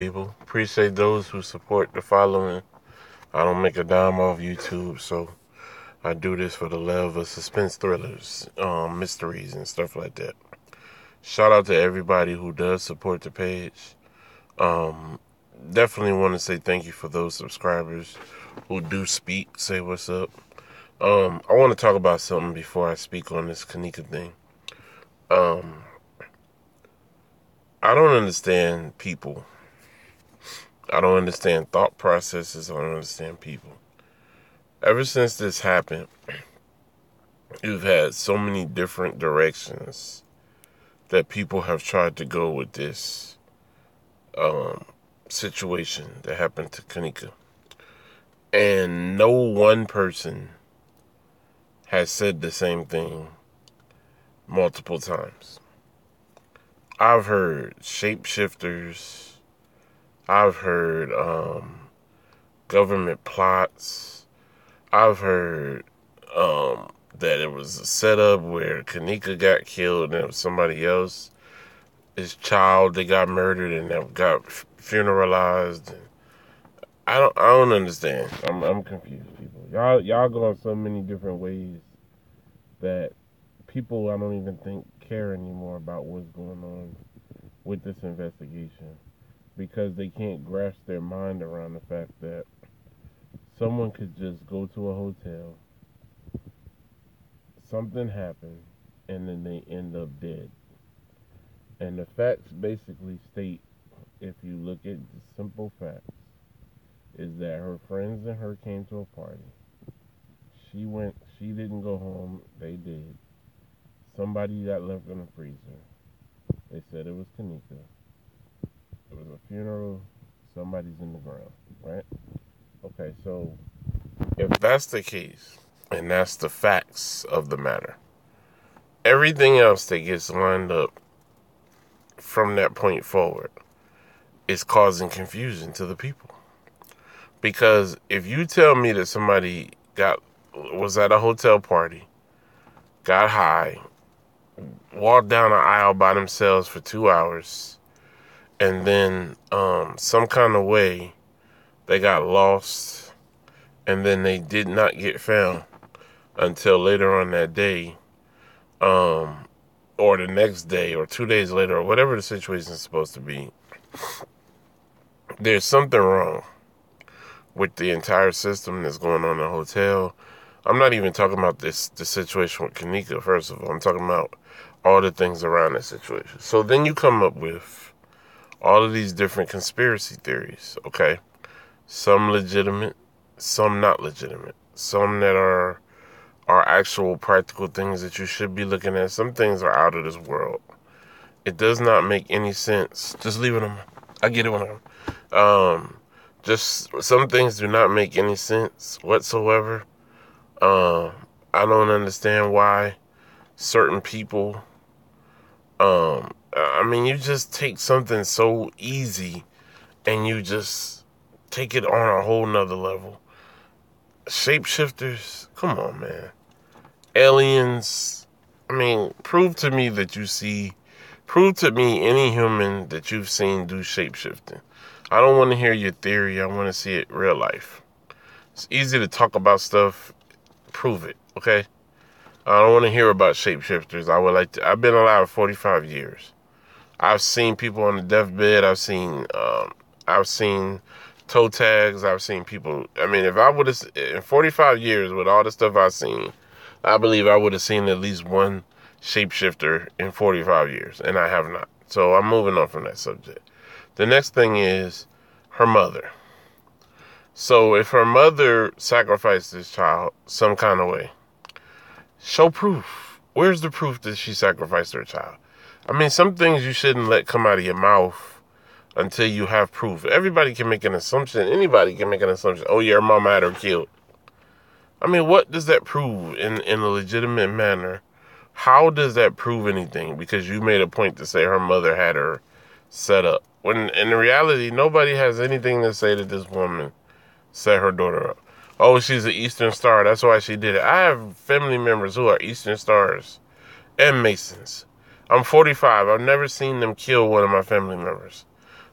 People appreciate those who support the following. I don't make a dime off YouTube, so I do this for the love of suspense thrillers, mysteries, and stuff like that. Shout out to everybody who does support the page. Um, Definitely want to say thank you for those subscribers who do speak, say what's up. I want to talk about something before I speak on this Kenneka thing. Um, I don't understand people. I don't understand thought processes. I don't understand people. Ever since this happened, you've had so many different directions that people have tried to go with this um, situation that happened to Kenneka. And no one person has said the same thing multiple times. I've heard shapeshifters. I've heard government plots. I've heard that it was a setup where Kenneka got killed and it was somebody else, his child, they got murdered and that got funeralized. And I don't understand. I'm confused, people. Y'all go in so many different ways that people I don't even think care anymore about what's going on with this investigation because they can't grasp their mind around the fact that someone could just go to a hotel, something happened, and then they end up dead. And the facts basically state, if you look at the simple facts, is that her friends and her came to a party. She didn't go home, they did. Somebody got left in the freezer. They said it was Kenneka. It was a funeral, somebody's in the ground, right? Okay, so if that's the case, and that's the facts of the matter, everything else that gets lined up from that point forward is causing confusion to the people. Because if you tell me that somebody was at a hotel party, got high, walked down an aisle by themselves for 2 hours, and then some kind of way they got lost, and then they did not get found until later on that day, or the next day, or 2 days later, or whatever the situation is supposed to be, there's something wrong with the entire system that's going on in the hotel. I'm not even talking about the situation with Kenneka, first of all. I'm talking about all the things around that situation. So then you come up with all of these different conspiracy theories, okay? Some legitimate, some not legitimate. Some that are actual practical things that you should be looking at. Some things are out of this world. It does not make any sense. Just leave it on. I get it when just some things do not make any sense whatsoever. I don't understand why certain people, I mean, you just take something so easy and you just take it on a whole nother level. Shapeshifters, come on, man. Aliens, I mean, prove to me any human that you've seen do shapeshifting. I don't want to hear your theory. I want to see it real life. It's easy to talk about stuff. Prove it, okay? I don't want to hear about shapeshifters. I've been alive 45 years. I've seen people on the deathbed. I've seen toe tags. I've seen people. I mean, if I would have, in 45 years with all the stuff I've seen, I believe I would have seen at least one shapeshifter in 45 years, and I have not. So I'm moving on from that subject. The next thing is her mother. So if her mother sacrificed this child some kind of way, show proof. Where's the proof that she sacrificed her child? I mean, some things you shouldn't let come out of your mouth until you have proof. Everybody can make an assumption. Anybody can make an assumption. Oh, yeah, her mama had her killed. I mean, what does that prove in a legitimate manner? How does that prove anything? Because you made a point to say her mother had her set up. When in reality, nobody has anything to say that this woman set her daughter up. Oh, she's an Eastern Star. That's why she did it. I have family members who are Eastern Stars and Masons. I'm 45. I've never seen them kill one of my family members.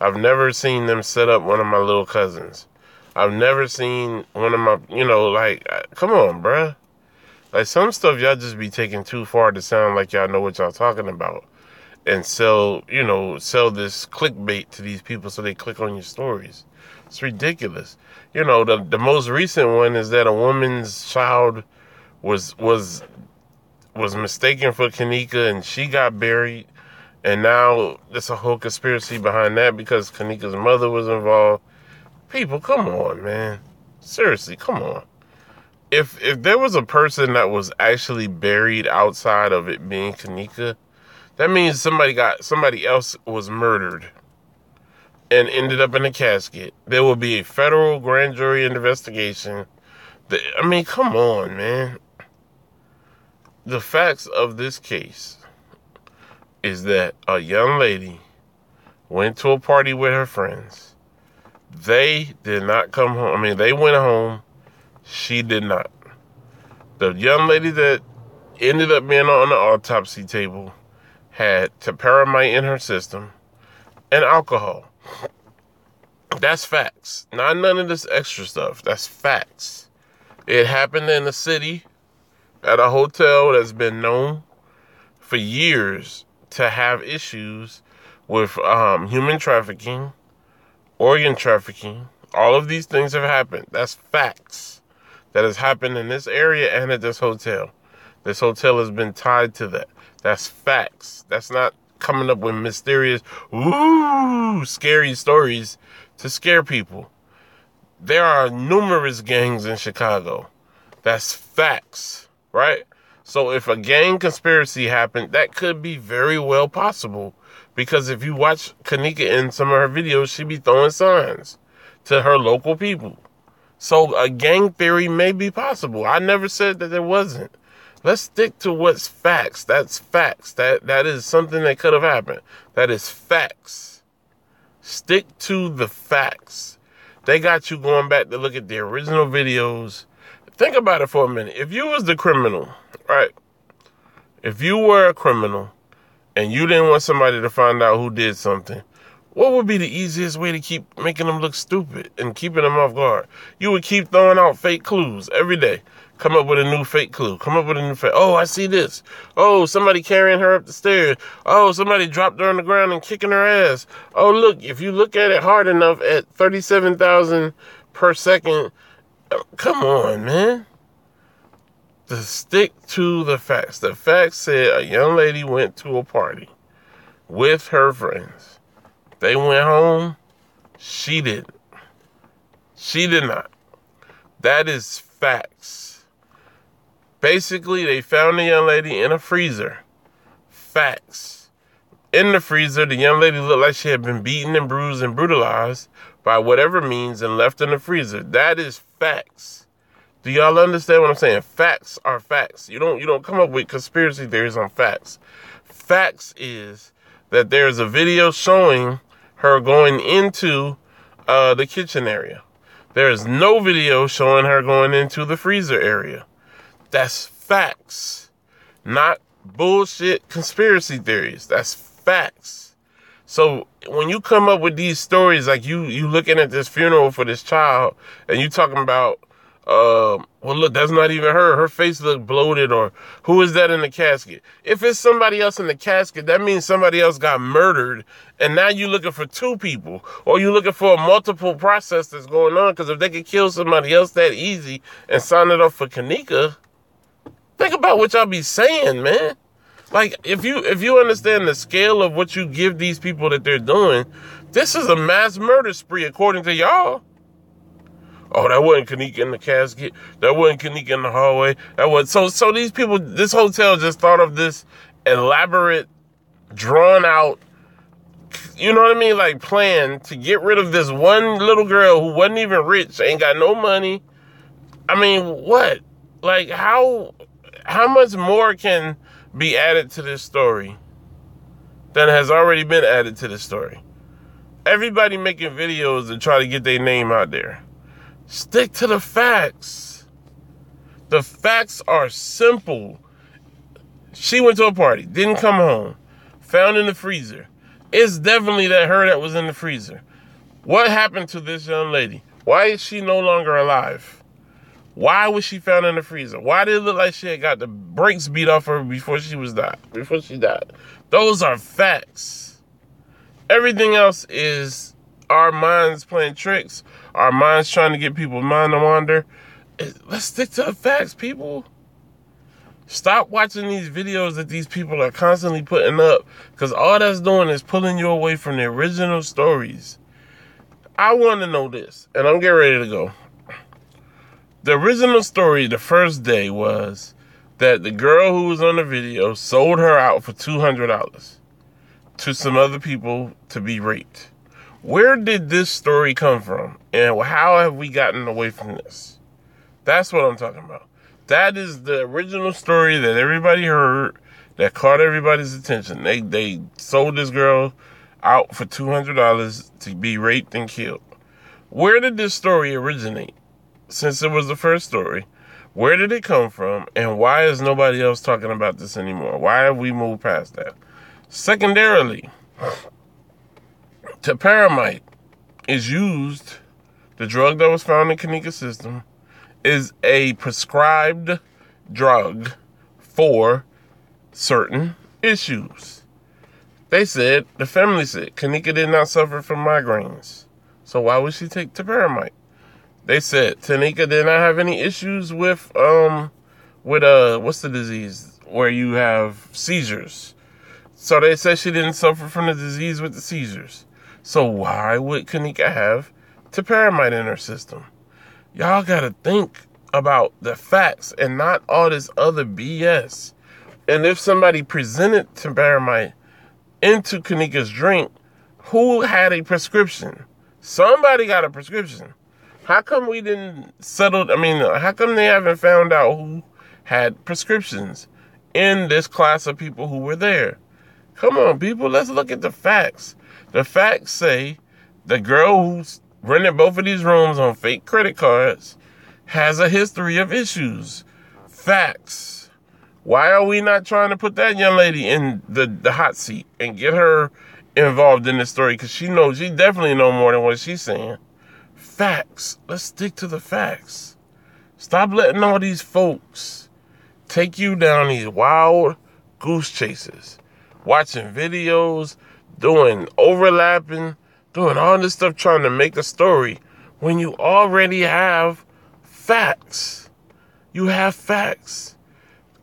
I've never seen them set up one of my little cousins. I've never seen one of my, like, come on, bruh. Like, some stuff y'all just be taking too far to sound like y'all know what y'all talking about. And sell this clickbait to these people so they click on your stories. It's ridiculous. The most recent one is that a woman's child was mistaken for Kenneka, and she got buried. And now there's a whole conspiracy behind that because Kenneka's mother was involved. People, come on, man. Seriously, come on. If there was a person that was actually buried outside of it being Kenneka, that means somebody else was murdered and ended up in a casket. There will be a federal grand jury investigation. Come on, man. The facts of this case is that a young lady went to a party with her friends. They did not come home. They went home. She did not. The young lady that ended up being on the autopsy table had topiramate in her system and alcohol. That's facts. Not none of this extra stuff. That's facts. It happened in the city at a hotel that's been known for years to have issues with human trafficking, organ trafficking. All of these things have happened. That's facts. That has happened in this area and at this hotel. This hotel has been tied to that. That's facts. That's not coming up with mysterious, scary stories to scare people. There are numerous gangs in Chicago. That's facts, right? So if a gang conspiracy happened, that could be very well possible. Because if you watch Kenneka in some of her videos, she be throwing signs to her local people. So a gang theory may be possible. I never said that there wasn't. Let's stick to what's facts. That's facts. That is something that could have happened. That is facts. Stick to the facts. They got you going back to look at the original videos. Think about it for a minute. If you was the criminal, right? If you were a criminal and you didn't want somebody to find out who did something, what would be the easiest way to keep making them look stupid and keeping them off guard? You would keep throwing out fake clues every day. Come up with a new fake clue. Come up with a new fake. Oh, I see this. Oh, somebody carrying her up the stairs. Oh, somebody dropped her on the ground and kicking her ass. Oh, look, if you look at it hard enough at 37,000 per second, come on, man. To stick to the facts. The facts said a young lady went to a party with her friends. They went home. She didn't. She did not. That is facts. Basically, they found the young lady in a freezer. Facts. In the freezer, the young lady looked like she had been beaten and bruised and brutalized by whatever means and left in the freezer. That is facts. Do y'all understand what I'm saying? Facts are facts. You don't come up with conspiracy theories on facts. Facts is that there's a video showing her going into the kitchen area. There is no video showing her going into the freezer area. That's facts, not bullshit conspiracy theories. That's facts. So when you come up with these stories, like you looking at this funeral for this child and you talking about, well, look, that's not even her. Her face looked bloated, or who is that in the casket? If it's somebody else in the casket, that means somebody else got murdered, and now you're looking for two people, or you're looking for a multiple process that's going on, because if they could kill somebody else that easy and sign it off for Kenneka, think about what y'all be saying, man. Like, if you understand the scale of what you give these people that they're doing, this is a mass murder spree, according to y'all. Oh, that wasn't Kenneka in the casket. That wasn't Kenneka in the hallway. That was so these people, this hotel just thought of this elaborate, drawn out, you know what I mean, like plan to get rid of this one little girl who wasn't even rich, ain't got no money. I mean, what? Like, how much more can be added to this story than has already been added to this story? Everybody making videos to try to get their name out there. Stick to the facts. The facts are simple. She went to a party, didn't come home, found in the freezer. It's definitely her that was in the freezer. What happened to this young lady? Why is she no longer alive? Why was she found in the freezer? Why did it look like she had got the brakes beat off her before she died? Those are facts. Everything else is our minds playing tricks, our minds trying to get people's mind to wander. Let's stick to the facts, people. Stop watching these videos that these people are constantly putting up, because all that's doing is pulling you away from the original stories. I want to know this, and I'm getting ready to go. The original story the first day was that the girl who was on the video sold her out for $200 to some other people to be raped. Where did this story come from? And how have we gotten away from this? That's what I'm talking about. That is the original story that everybody heard, that caught everybody's attention. They sold this girl out for $200 to be raped and killed. Where did this story originate? Since it was the first story, where did it come from? And why is nobody else talking about this anymore? Why have we moved past that? Secondarily, topiramate is used, the drug that was found in Kenneka system, is a prescribed drug for certain issues. They said, the family said, Kenneka did not suffer from migraines. So why would she take topiramate? They said Kenneka did not have any issues with what's the disease where you have seizures. So they said she didn't suffer from the disease with the seizures. So why would Kenneka have topiramate in her system? Y'all gotta think about the facts and not all this other BS. And if somebody presented topiramate into Kenneka's drink, who had a prescription? Somebody got a prescription. How come we didn't settle? How come they haven't found out who had prescriptions in this class of people who were there? Come on, people, let's look at the facts. The facts say the girl who's rented both of these rooms on fake credit cards has a history of issues. Facts. Why are we not trying to put that young lady in the hot seat and get her involved in this story? Because she definitely knows more than what she's saying. Facts. Let's stick to the facts. Stop letting all these folks take you down these wild goose chases. Watching videos, doing overlapping, doing all this stuff trying to make a story when you already have facts. You have facts.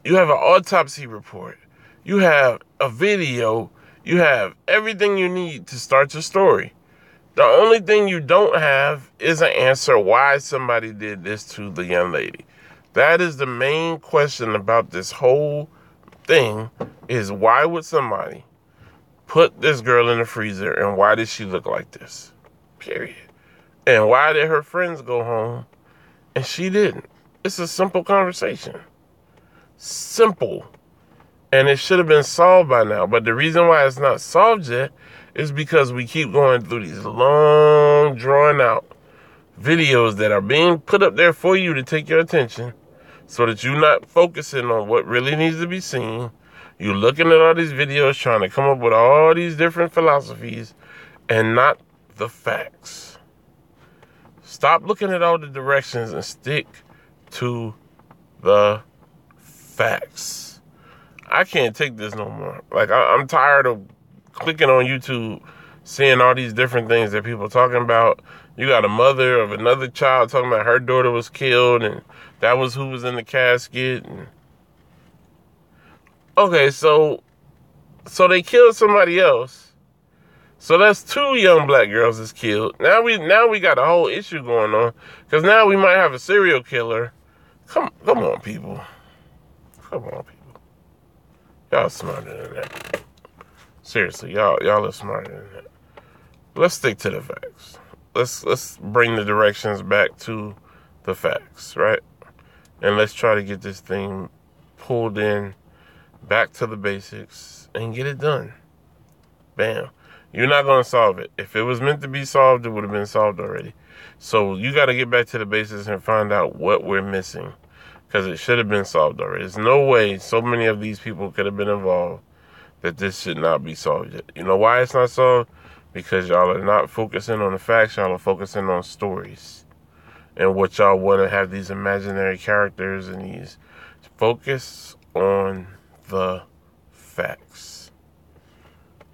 You have an autopsy report. You have a video. You have everything you need to start your story. The only thing you don't have is an answer why somebody did this to the young lady. That is the main question about this whole thing, is why would somebody put this girl in the freezer, and why did she look like this? Period. And why did her friends go home and she didn't? It's a simple conversation. Simple. And it should have been solved by now. But the reason why it's not solved yet is because we keep going through these long, drawn-out videos that are being put up there for you to take your attention so that you're not focusing on what really needs to be seen. You're looking at all these videos trying to come up with all these different philosophies and not the facts. Stop looking at all the directions and stick to the facts. I can't take this no more. Like, I'm tired of clicking on YouTube, seeing all these different things that people are talking about. You got a mother of another child talking about her daughter was killed and that was who was in the casket. And okay, so they killed somebody else. So that's 2 young black girls that's killed. Now we got a whole issue going on, because now we might have a serial killer. Come on, people. Come on, people. Y'all smarter than that. Seriously, y'all are smarter than that. Let's stick to the facts. Let's bring the directions back to the facts, right? And let's try to get this thing pulled in back to the basics and get it done. Bam. You're not going to solve it. If it was meant to be solved, it would have been solved already. So you got to get back to the basics and find out what we're missing, because it should have been solved already. There's no way so many of these people could have been involved that this should not be solved yet. You know why it's not solved? Because y'all are not focusing on the facts. Y'all are focusing on stories and what y'all want to have these imaginary characters and these. Focus on the facts.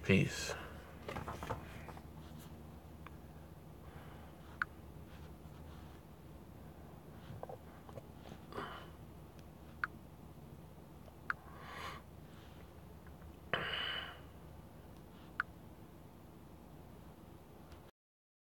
Peace.